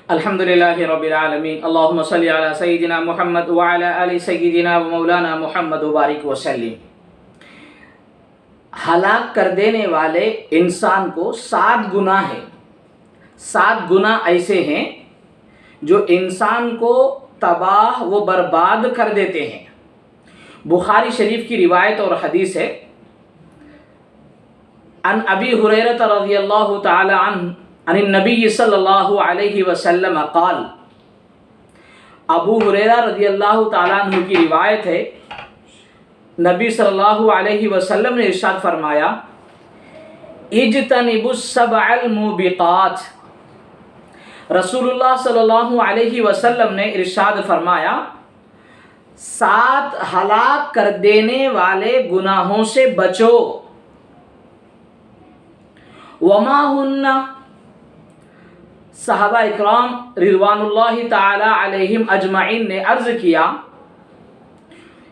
الحمدللہ رب العالمین، اللہم صلی علی سیدنا محمد وعلی آل سیدنا و مولانا محمد وبارک وسلم۔ ہلاک کر دینے والے انسان کو 7 گناہ ہیں۔ 7 گناہ ایسے ہیں جو انسان کو تباہ و برباد کر دیتے ہیں۔ بخاری شریف کی روایت اور حدیث ہے، عن ابی ہریرہ رضی اللہ تعالی عنہ عن النبی صلی اللہ علیہ وسلم قال، ابو ہریرہ رضی اللہ تعالیٰ عنہ کی روایت ہے، نبی صلی اللہ علیہ وسلم نے ارشاد فرمایا، اجتنبوا السبع الموبقات۔ رسول اللہ صلی اللہ علیہ وسلم نے ارشاد فرمایا، 7 ہلاک کر دینے والے گناہوں سے بچو۔ وما ہن، صحابہ اکرام رضوان اللہ تعالی علیہم اجمعین نے عرض کیا،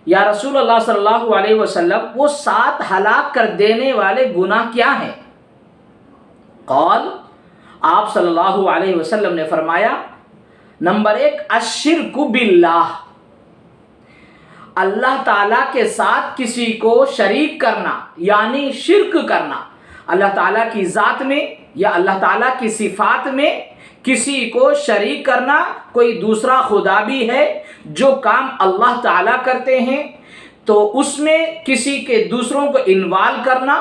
یا رسول اللہ صلی اللہ علیہ وسلم، وہ 7 ہلاک کر دینے والے گناہ کیا ہیں؟ قال، آپ صلی اللہ علیہ وسلم نے فرمایا، نمبر 1، الشرک باللہ، اللہ تعالیٰ کے ساتھ کسی کو شریک کرنا، یعنی شرک کرنا، اللہ تعالیٰ کی ذات میں یا اللہ تعالیٰ کی صفات میں کسی کو شریک کرنا۔ کوئی دوسرا خدا بھی ہے، جو کام اللہ تعالیٰ کرتے ہیں تو اس میں کسی کے دوسروں کو انوالو کرنا،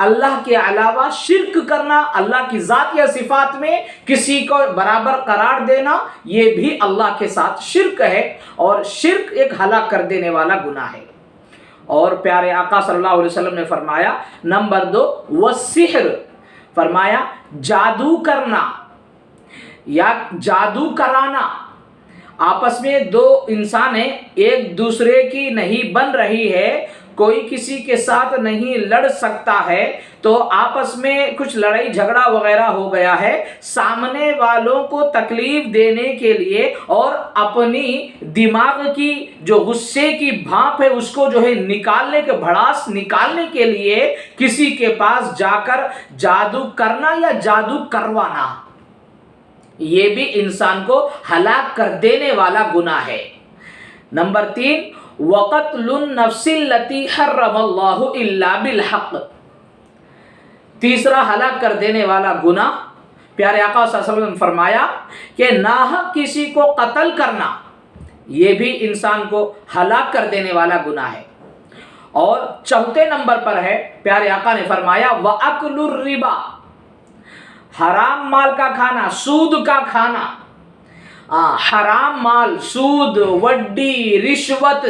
اللہ کے علاوہ شرک کرنا، اللہ کی ذات یا صفات میں کسی کو برابر قرار دینا، یہ بھی اللہ کے ساتھ شرک ہے، اور شرک ایک ہلاک کر دینے والا گناہ ہے۔ اور پیارے آقا صلی اللہ علیہ وسلم نے فرمایا، نمبر 2، والسحر، فرمایا جادو کرنا یا جادو کرانا۔ آپس میں 2 انسان ہیں، ایک دوسرے کی نہیں بن رہی ہے، کوئی کسی کے ساتھ نہیں لڑ سکتا ہے، تو آپس میں کچھ لڑائی جھگڑا وغیرہ ہو گیا ہے، سامنے والوں کو تکلیف دینے کے لیے اور اپنی دماغ کی جو غصے کی بھاپ ہے اس کو جو ہے نکالنے کے بھڑاس نکالنے کے لیے کسی کے پاس جا کر جادو کرنا یا جادو کروانا، یہ بھی انسان کو ہلاک کر دینے والا گناہ ہے۔ نمبر 3، وقتل النفس التي حرم اللہ الا بالحق، تیسرا ہلاک کر دینے والا گناہ، پیارے آقا صلی اللہ علیہ وسلم نے فرمایا کہ ناحق کسی کو قتل کرنا، یہ بھی انسان کو ہلاک کر دینے والا گناہ ہے۔ اور 4 نمبر پر ہے، پیارے آقا نے فرمایا، وَأَكْلُ الرِّبَا، حرام مال کا کھانا، سود کا کھانا، حرام مال، سود، وڈی، رشوت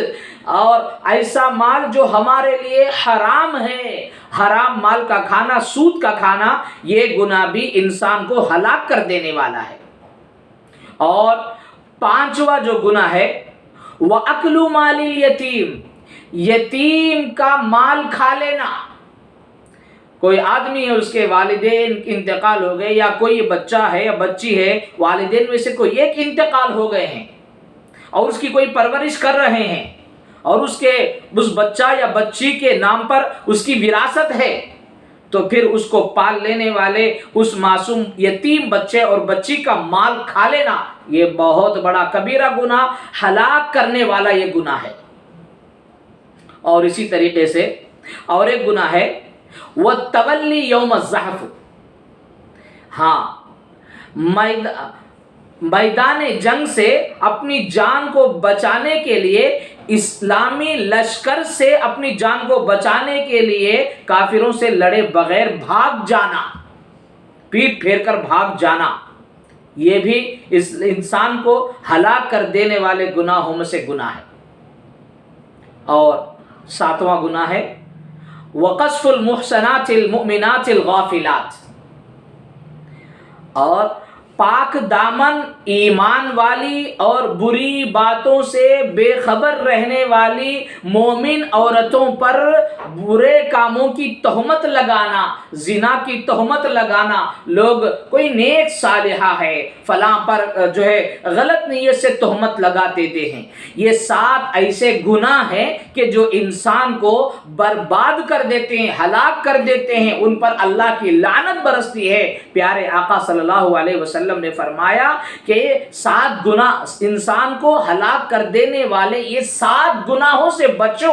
اور ایسا مال جو ہمارے لیے حرام ہے، حرام مال کا کھانا، سود کا کھانا، یہ گناہ بھی انسان کو ہلاک کر دینے والا ہے۔ اور 5واں جو گناہ ہے، وَأَكْلُ مَالِ الْيَتِيمِ، یتیم کا مال کھا لینا۔ کوئی آدمی ہے، اس کے والدین انتقال ہو گئے، یا کوئی بچہ ہے یا بچی ہے، والدین میں سے کوئی ایک انتقال ہو گئے ہیں اور اس کی کوئی پرورش کر رہے ہیں، اور اس بچہ یا بچی کے نام پر اس کی وراثت ہے، تو پھر اس کو پال لینے والے اس معصوم یتیم بچے اور بچی کا مال کھا لینا، یہ بہت بڑا کبیرہ گناہ، ہلاک کرنے والا یہ گناہ ہے۔ اور اسی طریقے سے اور ایک گناہ ہے، وَالتَّوَلِّ يَوْمَ الزَّحْفِ، میدان جنگ سے اپنی جان کو بچانے کے لیے، اسلامی لشکر سے اپنی جان کو بچانے کے لیے کافروں سے لڑے بغیر بھاگ جانا، پیٹ پھیر کر بھاگ جانا، یہ بھی اس انسان کو ہلاک کر دینے والے گناہوں میں سے گناہ ہے۔ اور 7واں گناہ ہے، وقذف المحصنات المؤمنات الغافلات، اور پاک دامن ایمان والی اور بری باتوں سے بے خبر رہنے والی مومن عورتوں پر برے کاموں کی تہمت لگانا، زنا کی تہمت لگانا۔ لوگ کوئی نیک صالحہ ہے، فلاں پر جو ہے غلط نیت سے تہمت لگا دیتے ہیں۔ یہ 7 ایسے گناہ ہیں کہ جو انسان کو برباد کر دیتے ہیں، ہلاک کر دیتے ہیں، ان پر اللہ کی لعنت برستی ہے۔ پیارے آقا صلی اللہ علیہ وسلم وسلم نے فرمایا کہ 7 گناہ انسان کو ہلاک کر دینے والے، یہ 7 گناہوں سے بچو۔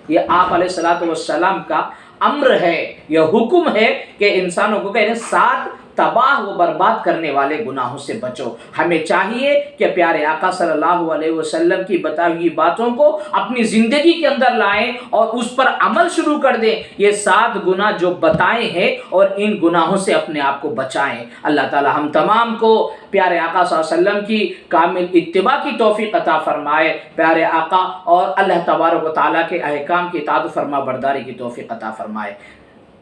یہ آپ علیہ الصلوۃ والسلام کا امر ہے، یہ حکم ہے کہ انسانوں کو کہنے 7 تباہ و برباد کرنے والے گناہوں سے بچو۔ ہمیں چاہیے کہ پیارے آقا صلی اللہ علیہ وسلم کی بتائی ہوئی باتوں کو اپنی زندگی کے اندر لائیں اور اس پر عمل شروع کر دیں۔ یہ 7 گناہ جو بتائے ہیں اور ان گناہوں سے اپنے آپ کو بچائیں۔ اللہ تعالی ہم تمام کو پیارے آقا صلی اللہ علیہ وسلم کی کامل اتباع کی توفیق عطا فرمائے، پیارے آقا اور اللہ تبارک و تعالیٰ کے احکام کی اطاعت و فرما برداری کی توفیق عطا فرمائے۔